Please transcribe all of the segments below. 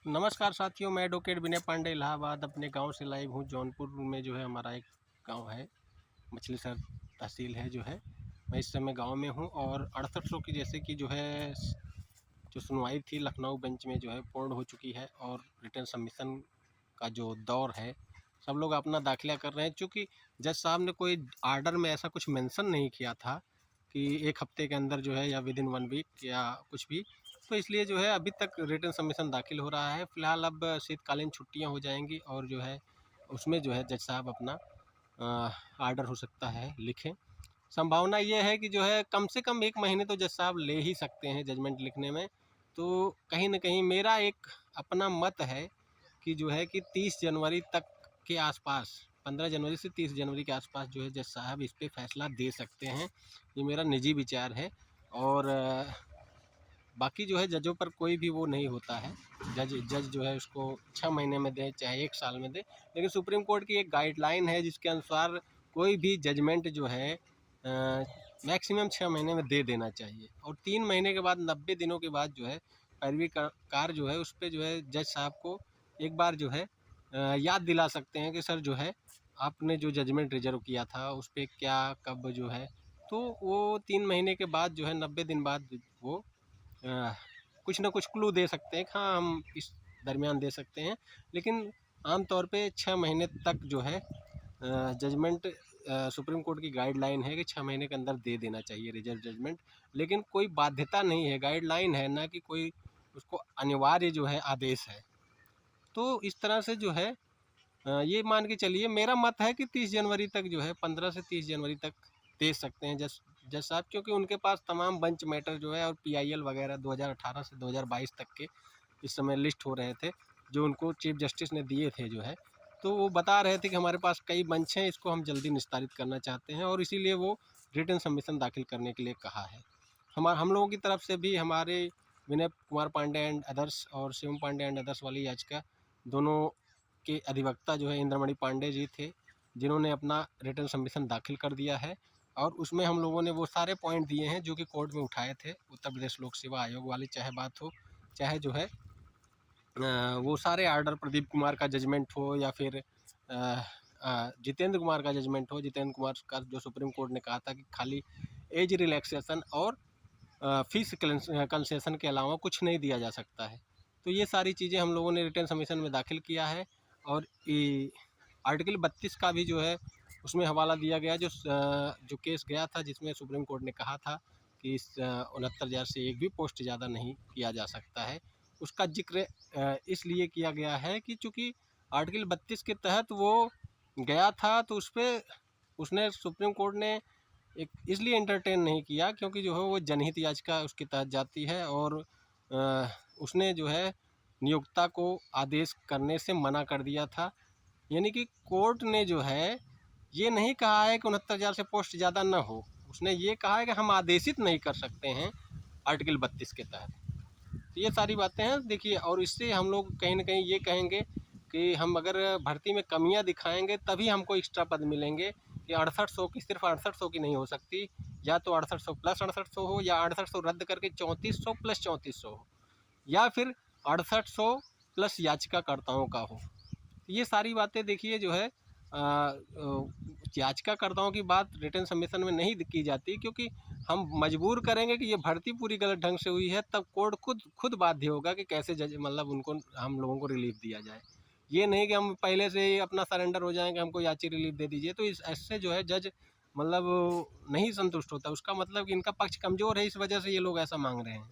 नमस्कार साथियों, मैं एडवोकेट विनय पांडे इलाहाबाद अपने गांव से लाइव हूं। जौनपुर में जो है हमारा एक गांव है, मछलीशहर तहसील है जो है। मैं इस समय गांव में हूं और 6800 की जैसे कि जो है जो सुनवाई थी लखनऊ बेंच में जो है पूर्ण हो चुकी है और रिटर्न सबमिशन का जो दौर है, सब लोग अपना दाखिला कर रहे हैं। चूँकि जज साहब ने कोई आर्डर में ऐसा कुछ मेंशन नहीं किया था कि 1 हफ्ते के अंदर जो है या विदिन 1 वीक या कुछ भी, तो इसलिए जो है अभी तक रिटर्न सबमिशन दाखिल हो रहा है। फ़िलहाल अब शीतकालीन छुट्टियां हो जाएंगी और जो है उसमें जो है जज साहब अपना आर्डर हो सकता है लिखें। संभावना ये है कि जो है कम से कम 1 महीने तो जज साहब ले ही सकते हैं जजमेंट लिखने में। तो कहीं न कहीं मेरा एक अपना मत है कि जो है कि 30 जनवरी तक के आसपास, 15 जनवरी से 30 जनवरी के आसपास जो है जज साहब इस पे फैसला दे सकते हैं। ये मेरा निजी विचार है और बाकी जो है जजों पर कोई भी वो नहीं होता है। जज जो है उसको 6 महीने में दे चाहे 1 साल में दे, लेकिन सुप्रीम कोर्ट की एक गाइडलाइन है जिसके अनुसार कोई भी जजमेंट जो है मैक्सिमम 6 महीने में दे देना चाहिए और 3 महीने के बाद 90 दिनों के बाद जो है पैरवी कार जो है उस पर जो है जज साहब को एक बार जो है याद दिला सकते हैं कि सर जो है आपने जो जजमेंट रिजर्व किया था उस पर क्या कब जो है, तो वो 3 महीने के बाद जो है 90 दिन बाद वो कुछ ना कुछ क्लू दे सकते हैं कि हाँ हम इस दरमियान दे सकते हैं। लेकिन आम तौर पे 6 महीने तक जो है जजमेंट सुप्रीम कोर्ट की गाइडलाइन है कि 6 महीने के अंदर दे देना चाहिए रिजर्व जजमेंट। लेकिन कोई बाध्यता नहीं है, गाइडलाइन है, ना कि कोई उसको अनिवार्य जो है आदेश है। तो इस तरह से जो है ये मान के चलिए, मेरा मत है कि 30 जनवरी तक जो है 15 से 30 जनवरी तक दे सकते हैं जज जज साहब, क्योंकि उनके पास तमाम बेंच मैटर जो है और पीआईएल वगैरह 2018 से 2022 तक के इस समय लिस्ट हो रहे थे जो उनको चीफ जस्टिस ने दिए थे जो है। तो वो बता रहे थे कि हमारे पास कई बेंच हैं, इसको हम जल्दी निस्तारित करना चाहते हैं और इसीलिए वो रिटर्न सबमिशन दाखिल करने के लिए कहा है। हम लोगों की तरफ से भी हमारे विनय कुमार पांडे एंड अदर्स और शिवम पांडे एंड अदर्स वाली याचिका दोनों के अधिवक्ता जो है इंद्रमणि पांडे जी थे, जिन्होंने अपना रिटर्न सबमिशन दाखिल कर दिया है और उसमें हम लोगों ने वो सारे पॉइंट दिए हैं जो कि कोर्ट में उठाए थे उत्तर प्रदेश लोक सेवा आयोग वाली चाहे बात हो, चाहे जो है वो सारे आर्डर प्रदीप कुमार का जजमेंट हो या फिर जितेंद्र कुमार का जजमेंट हो। जितेंद्र कुमार का जो सुप्रीम कोर्ट ने कहा था कि खाली एज रिलैक्सेशन और फीस कंसेशन के अलावा कुछ नहीं दिया जा सकता है। तो ये सारी चीज़ें हम लोगों ने रिटर्न सबमिशन में दाखिल किया है और आर्टिकल 32 का भी जो है उसमें हवाला दिया गया, जो केस गया था जिसमें सुप्रीम कोर्ट ने कहा था कि इस 69,000 से एक भी पोस्ट ज़्यादा नहीं किया जा सकता है। उसका जिक्र इसलिए किया गया है कि चूँकि आर्टिकल 32 के तहत वो गया था तो उस पर उसने सुप्रीम कोर्ट ने एक इसलिए एंटरटेन नहीं किया क्योंकि जो है वो जनहित याचिका उसके तहत जाती है और उसने जो है नियोक्ता को आदेश करने से मना कर दिया था। यानी कि कोर्ट ने जो है ये नहीं कहा है कि 69,000 से पोस्ट ज़्यादा ना हो, उसने ये कहा है कि हम आदेशित नहीं कर सकते हैं आर्टिकल 32 के तहत। तो ये सारी बातें हैं देखिए, और इससे हम लोग कहीं ना कहीं ये कहेंगे कि हम अगर भर्ती में कमियां दिखाएंगे तभी हमको एक्स्ट्रा पद मिलेंगे कि 6800 की सिर्फ 6800 की नहीं हो सकती, या तो 6800 प्लस 6800 हो या 6800 रद्द करके 3400 प्लस 3400 हो या फिर 6800 प्लस याचिकाकर्ताओं का हो। ये सारी बातें देखिए जो है याचिकाकर्ताओं की बात रिटर्न सबमिशन में नहीं की जाती क्योंकि हम मजबूर करेंगे कि ये भर्ती पूरी गलत ढंग से हुई है, तब कोर्ट खुद बाध्य होगा कि कैसे जज मतलब उनको हम लोगों को रिलीफ दिया जाए। ये नहीं कि हम पहले से ही अपना सरेंडर हो जाएंगे हमको याची रिलीफ दे दीजिए, तो इस ऐसे जो है जज मतलब नहीं संतुष्ट होता, उसका मतलब कि इनका पक्ष कमज़ोर है, इस वजह से ये लोग ऐसा मांग रहे हैं।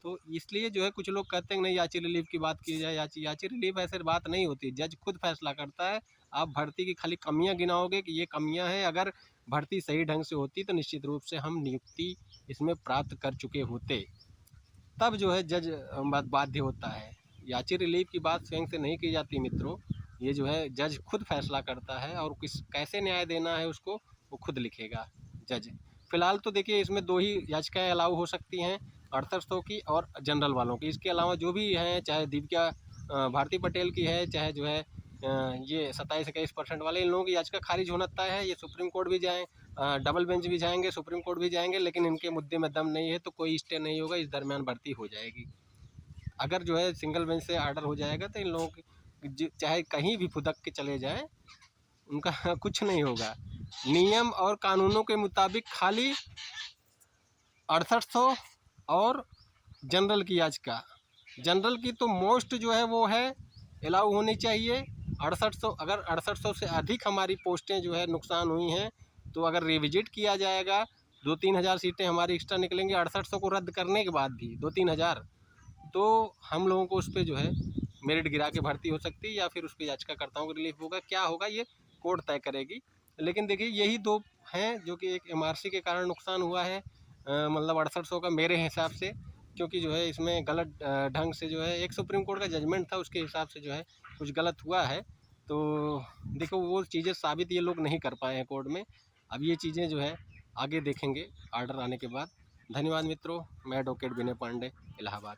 तो इसलिए जो है कुछ लोग कहते हैं नहीं याची रिलीफ की बात की जाए, याची रिलीफ ऐसे बात नहीं होती, जज खुद फैसला करता है। आप भर्ती की खाली कमियां गिनाओगे कि ये कमियां हैं, अगर भर्ती सही ढंग से होती तो निश्चित रूप से हम नियुक्ति इसमें प्राप्त कर चुके होते, तब जो है जज बाध्य होता है। याची रिलीफ की बात स्वयं से नहीं की जाती मित्रों, ये जो है जज खुद फैसला करता है और किस कैसे न्याय देना है उसको वो खुद लिखेगा जज। फिलहाल तो देखिए इसमें 2 ही याचिकाएँ अलाउ हो सकती हैं, 6800 की और जनरल वालों की। इसके अलावा जो भी हैं, चाहे दीपिका भारती पटेल की है, चाहे जो है ये 27-21% वाले, इन लोगों की याचिका खारिज होना तय है। ये सुप्रीम कोर्ट भी जाएँ, डबल बेंच भी जाएंगे, सुप्रीम कोर्ट भी जाएंगे, लेकिन इनके मुद्दे में दम नहीं है तो कोई स्टे नहीं होगा, इस दरमियान भर्ती हो जाएगी। अगर जो है सिंगल बेंच से आर्डर हो जाएगा तो इन लोगों की चाहे कहीं भी फुदक के चले जाएं, उनका कुछ नहीं होगा। नियम और कानूनों के मुताबिक खाली 6800 और जनरल की याचिका, जनरल की तो मोस्ट जो है वो है अलाउ होनी चाहिए 6800। अगर 6800 से अधिक हमारी पोस्टें जो है नुकसान हुई हैं तो अगर रिविजिट किया जाएगा, 2-3 हज़ार सीटें हमारी एक्स्ट्रा निकलेंगी 6800 को रद्द करने के बाद भी 2-3 हज़ार, तो हम लोगों को उस पर जो है मेरिट गिरा के भर्ती हो सकती है या फिर उस पर याचिकाकर्ताओं को रिलीफ होगा, क्या होगा ये कोर्ट तय करेगी। लेकिन देखिए यही दो हैं जो कि एक एमआरसी के कारण नुकसान हुआ है, मतलब 6800 का मेरे हिसाब से, क्योंकि जो है इसमें गलत ढंग से जो है एक सुप्रीम कोर्ट का जजमेंट था उसके हिसाब से जो है कुछ गलत हुआ है। तो देखो वो चीज़ें साबित ये लोग नहीं कर पाए हैं कोर्ट में। अब ये चीज़ें जो है आगे देखेंगे आर्डर आने के बाद। धन्यवाद मित्रों, मैं एडवोकेट विनय पांडे, इलाहाबाद।